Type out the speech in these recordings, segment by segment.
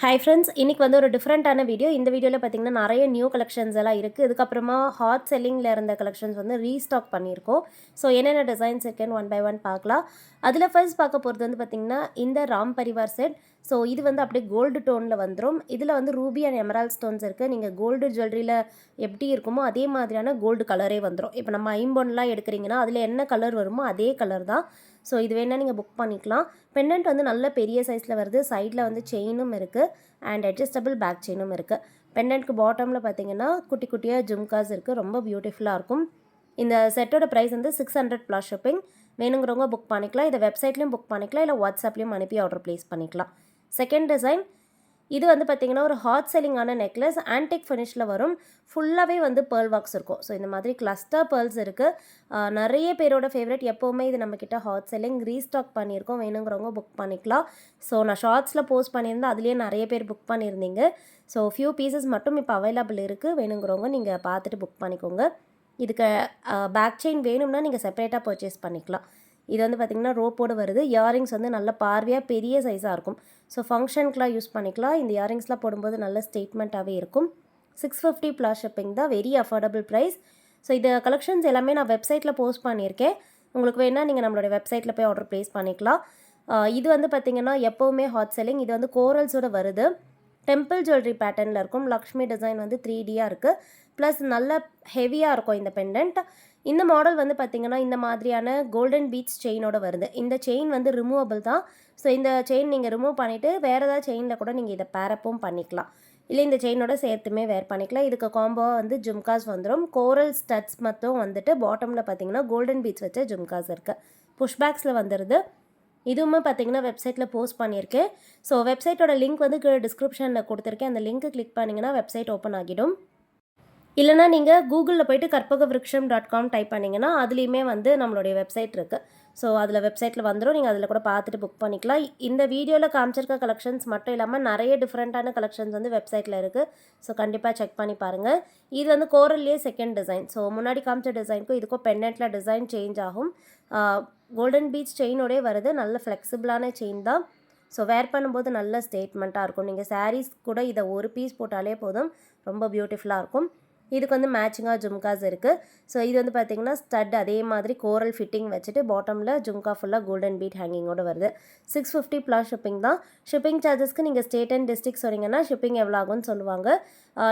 Hi friends, இன்றைக்கி வந்து ஒரு டிஃப்ரெண்ட்டான வீடியோ. இந்த வீடியோவில் பார்த்திங்கன்னா நிறைய நியூ கலெக்ஷன்ஸ் எல்லாம் இருக்குது. இதுக்கப்புறமா ஹாட் செல்லிங்கில் இருந்த கலெக்ஷன்ஸ் வந்து ரீஸ்டாக் பண்ணியிருக்கோம். ஸோ என்னென்ன டிசைன்ஸ் இருக்குன்னு ஒன் பை ஒன் பார்க்கலாம். அதில் ஃபர்ஸ்ட் பார்க்க போகிறது வந்து பார்த்திங்கன்னா இந்த ராம் பரிவார் செட். ஸோ இது வந்து அப்படியே கோல்டு டோனில் வந்துடும். இதில் வந்து ரூபி அண்ட் எமரால்ட் ஸ்டோன்ஸ் இருக்குது. நீங்கள் கோல்டு ஜுவல்லரியில் எப்படி இருக்குமோ அதே மாதிரியான கோல்டு கலரே வந்துடும். இப்போ நம்ம ஐம்பொன்லாம் எடுக்கிறீங்கன்னா அதில் என்ன கலர் வருமோ அதே கலர் தான். ஸோ இது வேணால் நீங்கள் புக் பண்ணிக்கலாம். பெண்டன்ட் வந்து நல்ல பெரிய சைஸில் வருது. சைடில் வந்து செயினும் இருக்குது அண்ட் அட்ஜஸ்டபிள் பேக் செயினும் இருக்குது. பெண்டன்ட்க்கு பாட்டமில் பார்த்தீங்கன்னா குட்டி குட்டியாக ஜும்காஸ் இருக்குது. ரொம்ப பியூட்டிஃபுல்லாக இருக்கும். இந்த செட்டோட ப்ரைஸ் வந்து 600 ப்ளஸ் ஷிப்பிங். வேணுங்கிறவங்க புக் பண்ணிக்கலாம். இதை வெப்சைட்லேயும் புக் பண்ணிக்கலாம், இல்லை வாட்ஸ்அப்லேயும் அனுப்பி ஆர்டர் ப்ளேஸ் பண்ணிக்கலாம். செகண்ட் டிசைன் இது வந்து பார்த்திங்கன்னா ஒரு ஹாட் செல்லிங்கான நெக்லஸ். ஆன்டிக் ஃபினிஷில் வரும். ஃபுல்லாகவே வந்து பேர்ல் ஒர்க்ஸ் இருக்கும். ஸோ இந்த மாதிரி கிளஸ்டர் பேர்ல்ஸ் இருக்குது. நிறைய பேரோட ஃபேவரட். எப்போவுமே இது நம்மக்கிட்ட ஹாட் செல்லிங். ரீஸ்டாக் பண்ணியிருக்கோம். வேணுங்கிறவங்க புக் பண்ணிக்கலாம். ஸோ நான் ஷார்ட்ஸில் போஸ்ட் பண்ணியிருந்தேன். அதுலேயே நிறைய பேர் புக் பண்ணியிருந்தீங்க. ஸோ ஃபியூ பீசஸ் மட்டும் இப்போ அவைலபிள் இருக்குது. வேணுங்கிறவங்க நீங்கள் பார்த்துட்டு புக் பண்ணிக்கோங்க. இதுக்கு பேக் செயின் வேணும்னா நீங்கள் செப்பரேட்டாக பர்ச்சேஸ் பண்ணிக்கலாம். இது வந்து பார்த்திங்கன்னா ரோப்போடு வருது. இயரிங்ஸ் வந்து நல்ல பார்வையாக பெரிய சைஸாக இருக்கும். ஸோ ஃபங்க்ஷனுக்குலாம் யூஸ் பண்ணிக்கலாம். இந்த இயரிங்ஸ்லாம் போடும்போது நல்ல ஸ்டேட்மெண்ட்டாகவே இருக்கும். 650 ப்ளஸ் ஷிப்பிங் தான். Very affordable price. ஸோ இந்த கலெக்ஷன்ஸ் எல்லாமே நான் வெப்சைட்டில் போஸ்ட் பண்ணியிருக்கேன். உங்களுக்கு வேணால் நீங்கள் நம்மளோட வெப்சைட்டில் போய் ஆர்டர் ப்ளேஸ் பண்ணிக்கலாம். இது வந்து பார்த்திங்கன்னா எப்போவுமே ஹாட் செல்லிங். இது வந்து கோரல்ஸோடு வருது. டெம்பிள் ஜுவல்லரி பேட்டர்னில் இருக்கும். லக்ஷ்மி டிசைன் வந்து 3Dயாக இருக்குது. ப்ளஸ் நல்ல ஹெவியாக இருக்கும் இந்த பெண்டன்ட். இந்த மாடல் வந்து பார்த்திங்கன்னா இந்த மாதிரியான கோல்டன் பீட்ஸ் செயினோட வருது. இந்த செயின் வந்து ரிமூவபிள் தான். ஸோ இந்த செயின் நீங்கள் ரிமூவ் பண்ணிவிட்டு வேறு ஏதாவது செயினில் கூட நீங்கள் இதை பேரப்பும் பண்ணிக்கலாம், இல்லை இந்த செயினோட சேர்த்துமே வேர் பண்ணிக்கலாம். இதுக்கு காம்போவாக வந்து ஜும்காஸ் வந்துடும். கோரல் ஸ்டட்ஸ் மட்டும் வந்துட்டு பாட்டமில் பார்த்திங்கன்னா கோல்டன் பீட்ஸ் வச்ச ஜும்காஸ் இருக்குது. புஷ்பேக்ஸில் வந்துடுது. இதுவுமே பார்த்திங்கன்னா வெப்சைட்டில் போஸ்ட் பண்ணியிருக்கேன். ஸோ வெப்சைட்டோட லிங்க் வந்து டிஸ்கிரிப்ஷனில் கொடுத்துருக்கேன். அந்த லிங்க்கு கிளிக் பண்ணிங்கன்னா வெப்சைட் ஓப்பன் ஆகிடும். இல்லைனா நீங்கள் கூகுளில் போய்ட்டு karpagavriksham.com டைப் பண்ணிங்கன்னா அதுலேயுமே வந்து நம்மளுடைய வெப்சைட் இருக்குது. ஸோ அதில் வெப்சைட்டில் வந்துடும். நீங்கள் அதில் கூட பார்த்துட்டு புக் பண்ணிக்கலாம். இந்த வீடியோவில் காமிச்சிருக்க கலெக்ஷன்ஸ் மட்டும் இல்லாமல் நிறைய டிஃப்ரெண்ட்டான கலெக்ஷன்ஸ் வந்து வெப்சைட்டில் இருக்குது. ஸோ கண்டிப்பாக செக் பண்ணி பாருங்கள். இது வந்து கோரல்லே செகண்ட் டிசைன். ஸோ முன்னாடி காமிச்ச டிசைனுக்கும் இதுக்கும் பெண்டன்ட்டில் டிசைன் சேஞ்ச் ஆகும். கோல்டன் பீச் செயினோடே வருது. நல்ல ஃப்ளெக்சிபிளான செயின் தான். ஸோ வேர் பண்ணும்போது நல்ல ஸ்டேட்மெண்ட்டாக இருக்கும். நீங்கள் சாரீஸ் கூட இதை ஒரு பீஸ் போட்டாலே போதும், ரொம்ப பியூட்டிஃபுல்லாக இருக்கும். இதுக்கு வந்து மேட்சிங்காக ஜும்காஸ் இருக்குது. ஸோ இது வந்து பார்த்திங்கன்னா ஸ்டட் அதே மாதிரி கோரல் ஃபிட்டிங் வச்சுட்டு பாட்டமில் ஜும்கா ஃபுல்லாக கோல்டன் பீட் ஹேங்கிங்கோடு வருது. 650 ப்ளஸ் ஷிப்பிங் தான். ஷிப்பிங் சார்ஜஸ்க்கு நீங்கள் ஸ்டேட் அண்ட் டிஸ்ட்ரிக்ட் சொன்னீங்கன்னா ஷிப்பிங் எவ்வளோ ஆகும்னு சொல்லுவாங்க.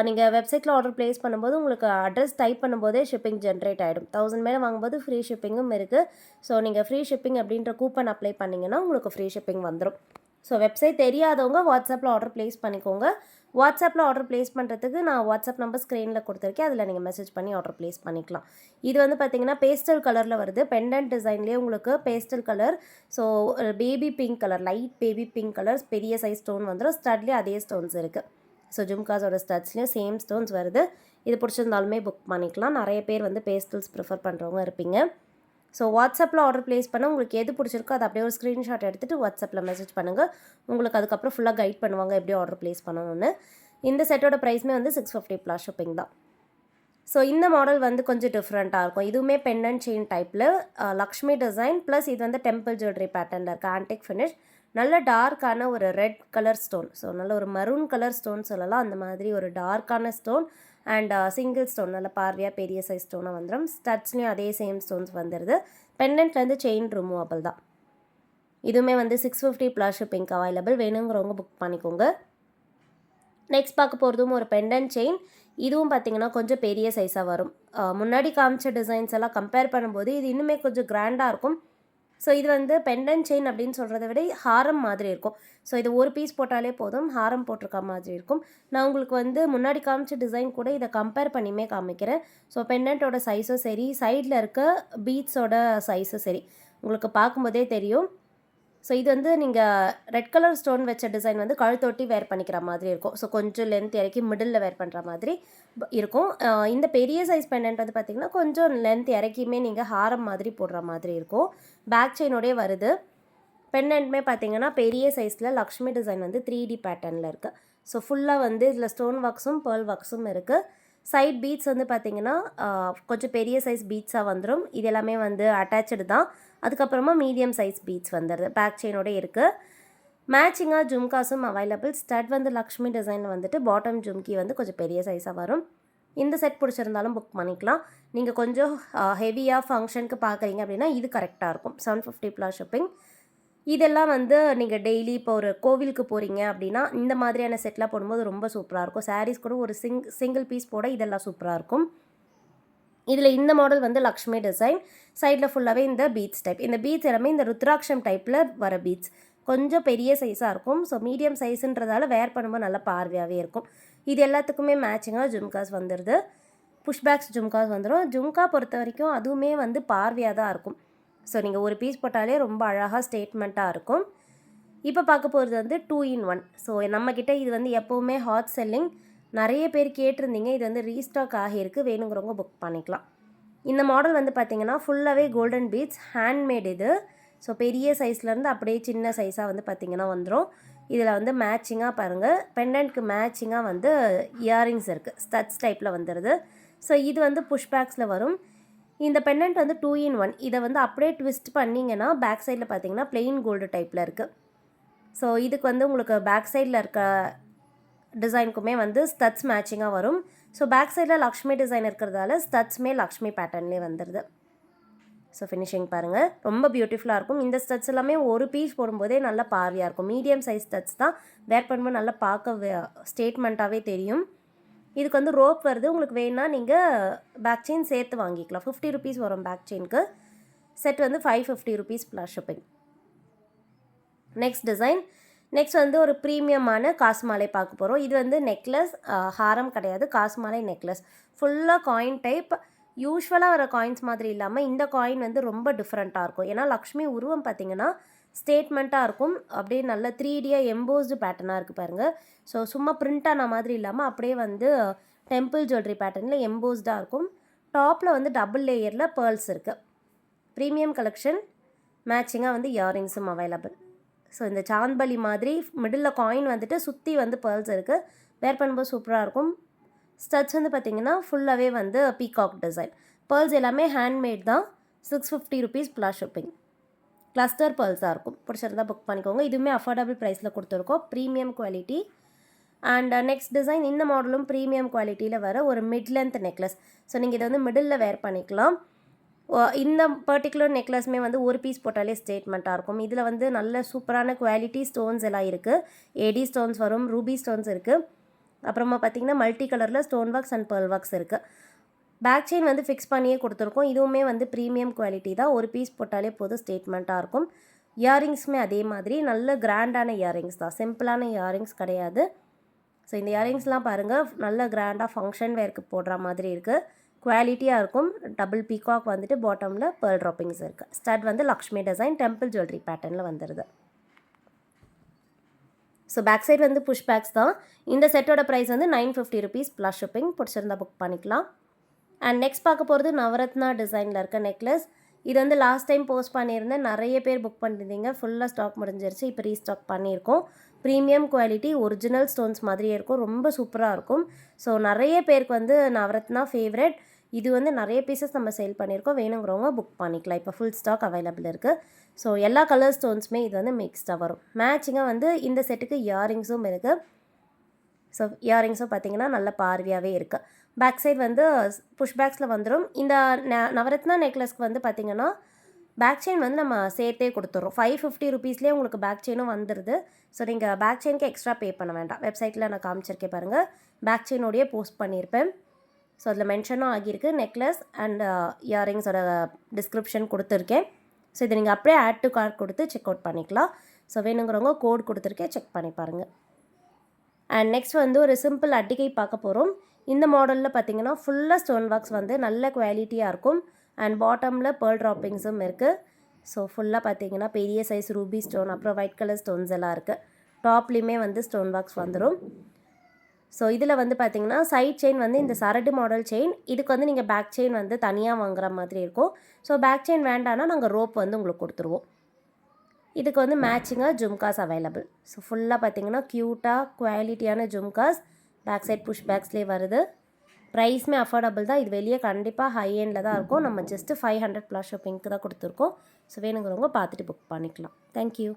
நீங்கள் வெப்சைட்டில் ஆர்டர் ப்ளேஸ் பண்ணும்போது உங்களுக்கு அட்ரஸ் டைப் பண்ணும்போதே ஷிப்பிங் ஜென்ரேட் ஆகிடும். 1000 மேலே வாங்கும்போது ஃப்ரீ ஷிப்பிங்கும் இருக்குது. ஸோ நீங்கள் ஃப்ரீ ஷிப்பிங் அப்படின்ற கூப்பன் அப்ளை பண்ணிங்கன்னா உங்களுக்கு ஃப்ரீ ஷிப்பிங் வந்துடும். ஸோ வெப்சைட் தெரியாதவங்க வாட்ஸ்அப்பில் ஆர்டர் ப்ளேஸ் பண்ணிக்கோங்க. வாட்ஸ்அப்பில் ஆர்டர் ப்ளேஸ் பண்ணுறதுக்கு நான் வாட்ஸ்அப் நம்பர் ஸ்க்ரீனில் கொடுத்துருக்கேன். அதில் நீங்கள் மெசேஜ் பண்ணி ஆர்டர் ப்ளேஸ் பண்ணிக்கலாம். இது வந்து பார்த்திங்கன்னா பேஸ்டல் கலரில் வருது. பெண்டன்ட் டிசைன்லேயே உங்களுக்கு pastel colour. So baby pink colour, light baby pink colours, பெரிய சைஸ் ஸ்டோன் வந்துடும். ஸ்டட்லேயே அதே ஸ்டோன்ஸ் இருக்குது. ஸோ ஜும்காஸோட ஸ்டட்ஸ்லேயும் சேம் ஸ்டோன்ஸ் வருது. இது பிடிச்சிருந்தாலுமே புக் பண்ணிக்கலாம். நிறைய பேர் வந்து பேஸ்டல்ஸ் ப்ரிஃபர் பண்ணுறவங்க இருப்பீங்க. ஸோ வாட்ஸ்அப்பில் ஆர்டர் ப்ளேஸ் பண்ணால் உங்களுக்கு எது பிடிச்சிருக்கோ அதை அப்படியே ஒரு ஸ்க்ரீன்ஷாட் எடுத்துகிட்டு வாட்ஸ்அப்பில் மெசேஜ் பண்ணுங்கள். உங்களுக்கு அதுக்கப்புறம் ஃபுல்லாக கைட் பண்ணுவாங்க எப்படி ஆர்டர் ப்ளேஸ் பண்ணணும்னு. இந்த செட்டோட ப்ரைஸுமே வந்து 650 ப்ளஸ் ஷிப்பிங் தான். ஸோ இந்த மாடல் வந்து கொஞ்சம் டிஃப்ரெண்ட்டாக இருக்கும். இதுவுமே பெண்டன்ட் செயின் டைப்பில் லக்ஷ்மி டிசைன் ப்ளஸ் இது வந்து டெம்பிள் ஜுவல்லரி பேட்டர்னில் இருக்குது. Antique finish. நல்ல டார்க்கான ஒரு ரெட் கலர் ஸ்டோன். ஸோ நல்ல ஒரு மரூன் கலர் ஸ்டோன் சொல்லலாம். அந்த மாதிரி ஒரு டார்க்கான ஸ்டோன் அண்ட் சிங்கிள் ஸ்டோன் நல்ல பார்வையாக பெரிய சைஸ் ஸ்டோனாக வந்துடும். ஸ்டட்ஸ்லேயும் அதே சேம் ஸ்டோன்ஸ் வந்துடுது. பெண்டன்ட்லேருந்து செயின் ரிமூவபிள் தான். இதுவுமே வந்து 650 ப்ளஸ் ஷிப்பிங்க்கு அவைலபிள். வேணுங்கிறவங்க புக் பண்ணிக்கோங்க. நெக்ஸ்ட் பார்க்க போகிறதும் ஒரு பெண்டன்ட் செயின். இதுவும் பார்த்திங்கன்னா கொஞ்சம் பெரிய சைஸாக வரும். முன்னாடி காமிச்ச டிசைன்ஸ் எல்லாம் கம்பேர் பண்ணும்போது இது இன்னுமே கொஞ்சம் கிராண்டாக இருக்கும். ஸோ இது வந்து பெண்டன்ட் செயின் அப்படின்னு சொல்கிறத விட ஹாரம் மாதிரி இருக்கும். ஸோ இது ஒரு பீஸ் போட்டாலே போதும், ஹாரம் போட்டிருக்க மாதிரி இருக்கும். நான் உங்களுக்கு வந்து முன்னாடி காமிச்ச டிசைன் கூட இதை கம்பேர் பண்ணியுமே காமிக்கிறேன். ஸோ பெண்டன்ட்டோட சைஸும் சரி, சைடில் இருக்க பீட்ஸோட சைஸும் சரி உங்களுக்கு பார்க்கும்போதே தெரியும். ஸோ இது வந்து நீங்கள் ரெட் கலர் ஸ்டோன் வச்ச டிசைன் வந்து கழுத்தொட்டி வேர் பண்ணிக்கிற மாதிரி இருக்கும். ஸோ கொஞ்சம் லென்த் இறக்கி மிடில் வேர் பண்ணுற மாதிரி இருக்கும். இந்த பெரிய சைஸ் பெண்டன்ட் வந்து பார்த்திங்கன்னா கொஞ்சம் லென்த் இறக்கியுமே நீங்கள் ஹாரம் மாதிரி போடுற மாதிரி இருக்கும். பேக் செயினோடே வருது. பெண்டன்ட்மே பார்த்திங்கன்னா பெரிய சைஸில் லக்ஷ்மி டிசைன் வந்து 3D பேட்டர்னில் இருக்குது. ஸோ ஃபுல்லாக வந்து இதில் ஸ்டோன் ஒர்க்ஸும் பேர்ல் ஒர்க்ஸும் இருக்குது. சைட் பீட்ஸ் வந்து பார்த்திங்கன்னா கொஞ்சம் பெரிய சைஸ் பீட்ஸாக வந்துடும். இது எல்லாமே வந்து அட்டாச்சு தான். அதுக்கப்புறமா மீடியம் சைஸ் பீட்ஸ் வந்துடுது. பேக் செயினோட இருக்குது. மேட்சிங்காக ஜும்காஸும் அவைலபிள். ஸ்டட் வந்து லக்ஷ்மி டிசைனில் வந்துட்டு பாட்டம் ஜும்கி வந்து கொஞ்சம் பெரிய சைஸாக வரும். இந்த செட் பிடிச்சிருந்தாலும் புக் பண்ணிக்கலாம். நீங்கள் கொஞ்சம் ஹெவியாக ஃபங்க்ஷனுக்கு பார்க்குறீங்க அப்படின்னா இது கரெக்டாக இருக்கும். 750 ப்ளஸ் ஷிப்பிங். இதெல்லாம் வந்து நீங்கள் டெய்லி இப்போ ஒரு கோவிலுக்கு போகிறீங்க அப்படின்னா இந்த மாதிரியான செட்லாம் போடும்போது ரொம்ப சூப்பராக இருக்கும். சாரீஸ் கூட ஒரு சிங்கிள் பீஸ் போட இதெல்லாம் சூப்பராக இருக்கும். இதில் இந்த மாடல் வந்து லக்ஷ்மி டிசைன். சைடில் ஃபுல்லாகவே இந்த பீட்ஸ் டைப். இந்த பீட்ஸ் எல்லாமே இந்த ருத்ராட்சம் டைப்பில் வர பீட்ஸ். கொஞ்சம் பெரிய சைஸாக இருக்கும். ஸோ மீடியம் சைஸுன்றதால வேர் பண்ணும்போது நல்லா பார்வையாகவே இருக்கும். இது எல்லாத்துக்குமே மேட்சிங்காக ஜும்காஸ் வந்துடுது. புஷ்பேக்ஸ் ஜும்காஸ் வந்துடும். ஜும்கா பொறுத்த வரைக்கும் அதுவுமே வந்து பார்வையாக தான் இருக்கும். ஸோ நீங்கள் ஒரு பீஸ் போட்டாலே ரொம்ப அழகாக ஸ்டேட்மெண்ட்டாக இருக்கும். இப்போ பார்க்க போகிறது வந்து 2 in 1. ஸோ நம்மக்கிட்ட இது வந்து எப்போவுமே ஹாட் செல்லிங். நிறைய பேர் கேட்டிருந்தீங்க. இது வந்து ரீஸ்டாக் ஆகியிருக்கு. வேணுங்கிறவங்க புக் பண்ணிக்கலாம். இந்த மாடல் வந்து பார்த்திங்கன்னா ஃபுல்லாகவே கோல்டன் பீட்ஸ் ஹேண்ட்மேட் இது. ஸோ பெரிய சைஸ்லேருந்து அப்படியே சின்ன சைஸாக வந்து பார்த்திங்கன்னா வந்துடும். இதில் வந்து மேட்சிங்காக பாருங்கள், பெண்டன்ட்க்கு மேட்சிங்காக வந்து இயரிங்ஸ் இருக்குது. ஸ்டட்ஸ் டைப்பில் வந்துடுது. ஸோ இது வந்து புஷ்பேக்ஸில் வரும். இந்த பெண்டன்ட் வந்து 2 in 1. இதை வந்து அப்படியே ட்விஸ்ட் பண்ணிங்கன்னா பேக் சைடில் பார்த்தீங்கன்னா பிளெயின் கோல்டு டைப்பில் இருக்குது. ஸோ இதுக்கு வந்து உங்களுக்கு பேக் சைடில் இருக்க டிசைனுக்குமே வந்து ஸ்டட்ஸ் மேட்சிங்காக வரும். ஸோ பேக் சைடில் லக்ஷ்மி டிசைன் இருக்கிறதால ஸ்டட்ஸுமே லக்ஷ்மி பேட்டர்ன்லேயே வந்துடுது. ஸோ ஃபினிஷிங் பாருங்கள், ரொம்ப பியூட்டிஃபுல்லாக இருக்கும். இந்த ஸ்டட்ஸ் எல்லாமே ஒரு பீஸ் போடும்போதே நல்லா பார்வையாக இருக்கும். மீடியம் சைஸ் ஸ்டட்ஸ் தான். வேர் பண்ணும்போது நல்லா பார்க்க ஸ்டேட்மெண்ட்டாகவே தெரியும். இதுக்கு வந்து ரோப் வருது. உங்களுக்கு வேணுன்னா நீங்கள் பேக் செயின் சேர்த்து வாங்கிக்கலாம். 50 ருபீஸ் வரும் பேக் செயினுக்கு. செட் வந்து 550 rupees plus shipping. Next design. Next வந்து ஒரு ப்ரீமியமான காசு மாலை பார்க்க போகிறோம். இது வந்து நெக்லஸ், ஹாரம் கிடையாது, காசு மாலை நெக்லஸ். ஃபுல்லாக காயின் டைப். யூஸ்வலாக வர காயின்ஸ் மாதிரி இல்லாமல் இந்த காயின் வந்து ரொம்ப டிஃப்ரெண்ட்டாக இருக்கும். ஏன்னா லக்ஷ்மி உருவம் பார்த்திங்கன்னா ஸ்டேட்மெண்ட்டாக இருக்கும். அப்படியே நல்ல 3Dயாக எம்போஸ்டு பேட்டர்னாக இருக்குது பாருங்கள். ஸோ சும்மா பிரிண்டான மாதிரி இல்லாமல் அப்படியே வந்து டெம்பிள் ஜுவல்லரி பேட்டர்னில் எம்போஸ்டாக இருக்கும். டாப்பில் வந்து டபுள் லேயரில் பேர்ல்ஸ் இருக்குது. Premium collection. மேட்சிங்காக வந்து இயரிங்ஸும் அவைலபிள். ஸோ இந்த சாந்த்பலி மாதிரி மிடில் காயின் வந்துட்டு சுற்றி வந்து பேர்ல்ஸ் இருக்குது. வேர் பண்ணும்போது சூப்பராக இருக்கும். ஸ்டட்ஸ் வந்து பார்த்திங்கன்னா ஃபுல்லாகவே வந்து பீகாக் டிசைன். பேர்ல்ஸ் எல்லாமே ஹேண்ட்மேட் தான். 650 ருபீஸ் ப்ளஸ் ஷிப்பிங். கிளஸ்டர் பேர்ல்ஸாக இருக்கும். பிடிச்சிருந்தா புக் பண்ணிக்கோங்க. இதுவுமே அஃபோர்டபுள் ப்ரைஸில் கொடுத்துருக்கோம். Premium quality. And next design. இந்த மாடலும் ப்ரீமியம் குவாலிட்டியில் வர ஒரு மிட் லென்த் நெக்லஸ். ஸோ நீங்கள் இதை வந்து மிடில் வேர் பண்ணிக்கலாம். இந்த பர்டிகுலர் நெக்லஸுமே வந்து ஒரு பீஸ் போட்டாலே ஸ்டேட்மெண்ட்டாக இருக்கும். இதில் வந்து நல்ல சூப்பரான குவாலிட்டி ஸ்டோன்ஸ் எல்லாம் இருக்குது. ஏடி ஸ்டோன்ஸ் வரும், ரூபி ஸ்டோன்ஸ் இருக்குது. அப்புறமா பார்த்திங்கன்னா மல்டி கலரில் stone works and pearl works இருக்குது. பேக் செயின் வந்து ஃபிக்ஸ் பண்ணியே கொடுத்துருக்கோம். இதுவுமே வந்து ப்ரீமியம் குவாலிட்டி தான். ஒரு பீஸ் போட்டாலே போதும் ஸ்டேட்மெண்ட்டாக இருக்கும். இயரிங்ஸுமே அதே மாதிரி நல்ல கிராண்டான இயரிங்ஸ் தான். சிம்பிளான இயரிங்ஸ் கிடையாது. ஸோ இந்த இயரிங்ஸ்லாம் பாருங்கள், நல்ல கிராண்டாக ஃபங்க்ஷன் வேர்க்கு போடுற மாதிரி இருக்குது. குவாலிட்டியாக இருக்கும். டபுள் பீகாக் வந்துட்டு பாட்டமில் பேர்ல் ட்ராப்பிங்ஸ் இருக்குது. ஸ்டட் வந்து லக்ஷ்மி டிசைன் டெம்பிள் ஜுவல்லரி பேட்டர்னில் வந்துடுது. ஸோ பேக் சைடு வந்து புஷ் பேக்ஸ் தான். இந்த செட்டோட ப்ரைஸ் வந்து 950 ருபீஸ் ப்ளஸ் ஷிப்பிங். பிடிச்சிருந்தா புக் பண்ணிக்கலாம். அண்ட் நெக்ஸ்ட் பார்க்க போகிறது நவரத்னா டிசைனில் இருக்க நெக்லஸ். இது வந்து லாஸ்ட் டைம் போஸ்ட் பண்ணியிருந்தேன். நிறைய பேர் புக் பண்ணியிருந்தீங்க. ஃபுல்லாக ஸ்டாக் முடிஞ்சிருச்சு. இப்போ ரீஸ்டாக் பண்ணியிருக்கோம். ப்ரீமியம் குவாலிட்டி, ஒரிஜினல் ஸ்டோன்ஸ் மாதிரியே இருக்கும். ரொம்ப சூப்பராக இருக்கும். ஸோ நிறைய பேருக்கு வந்து நவரத்னா ஃபேவரட். இது வந்து நிறைய பீசஸ் நம்ம சேல் பண்ணியிருக்கோம். வேணுங்கிறவங்க புக் பண்ணிக்கலாம். இப்போ ஃபுல் ஸ்டாக் அவைலபிள் இருக்குது. ஸோ எல்லா கலர் ஸ்டோன்ஸுமே இது வந்து மிக்ஸ்டாக வரும். மேட்சிங்காக வந்து இந்த செட்டுக்கு இயரிங்ஸும் இருக்குது. ஸோ இயரிங்ஸும் பார்த்திங்கன்னா நல்ல பார்வையாகவே இருக்குது. பேக் சைடு வந்து புஷ் பேக்ஸில் வந்துடும். இந்த நவரத்னா நெக்லஸ்க்கு வந்து பார்த்திங்கன்னா பேக் செயின் வந்து நம்ம சேர்த்தே கொடுத்துட்றோம். 550 ருபீஸ்லேயே உங்களுக்கு பேக் செயினும் வந்துடுது. ஸோ நீங்கள் பேக் செயினுக்கு எக்ஸ்ட்ரா பே பண்ண வேண்டாம். வெப்சைட்டில் நான் காமிச்சிருக்கேன் பாருங்கள். பேக் செயினோடையே போஸ்ட் பண்ணியிருப்பேன். ஸோ அதில் மென்ஷனும் ஆகியிருக்கு. நெக்லஸ் அண்ட் இயரிங்ஸோட டிஸ்கிரிப்ஷன் கொடுத்துருக்கேன். ஸோ இதை நீங்கள் அப்படியே ஆட் டு கார்ட் கொடுத்து செக் அவுட் பண்ணிக்கலாம். ஸோ வேணுங்கிறவங்க கோட் கொடுத்துருக்கேன், செக் பண்ணி பாருங்கள். அண்ட் நெக்ஸ்ட் வந்து ஒரு சிம்பிள் அட்டிகை பார்க்க போகிறோம். இந்த மாடலில் பார்த்திங்கன்னா ஃபுல்லாக ஸ்டோன் ஒர்க்ஸ் வந்து நல்ல குவாலிட்டியாக இருக்கும். அண்ட் பாட்டமில் பேர்ல் ட்ராப்பிங்ஸும் இருக்குது. ஸோ ஃபுல்லாக பார்த்திங்கன்னா பெரிய சைஸ் ரூபி ஸ்டோன், அப்புறம் ஒயிட் கலர் ஸ்டோன்ஸ் எல்லாம் இருக்குது. டாப்லேயுமே வந்து ஸ்டோன் ஒர்க்ஸ் வந்துடும். ஸோ இதில் வந்து பார்த்திங்கன்னா சைட் செயின் வந்து இந்த சரடு மாடல் செயின். இதுக்கு வந்து நீங்கள் பேக் செயின் வந்து தனியாக வாங்குற மாதிரி இருக்கும். ஸோ பேக் செயின் வேண்டான்னா நாங்கள் ரோப் வந்து உங்களுக்கு கொடுத்துருவோம். இதுக்கு வந்து மேட்சிங்காக ஜும்காஸ் அவைலபிள். ஸோ ஃபுல்லாக பார்த்திங்கன்னா க்யூட்டாக குவாலிட்டியான ஜும்காஸ். பேக் சைட் புஷ் பேக்ஸ்லேயே வருது. ப்ரைஸுமே அஃபோர்டபுள் தான். இது வெளியே கண்டிப்பாக ஹை எண்டில் தான் இருக்கும். நம்ம ஜஸ்ட்டு 500 ப்ளஸ் ஷிப்பிங்க்கு தான் கொடுத்துருக்கோம். ஸோ வேணுங்கிறவங்க பார்த்துட்டு புக் பண்ணிக்கலாம். தேங்க்யூ.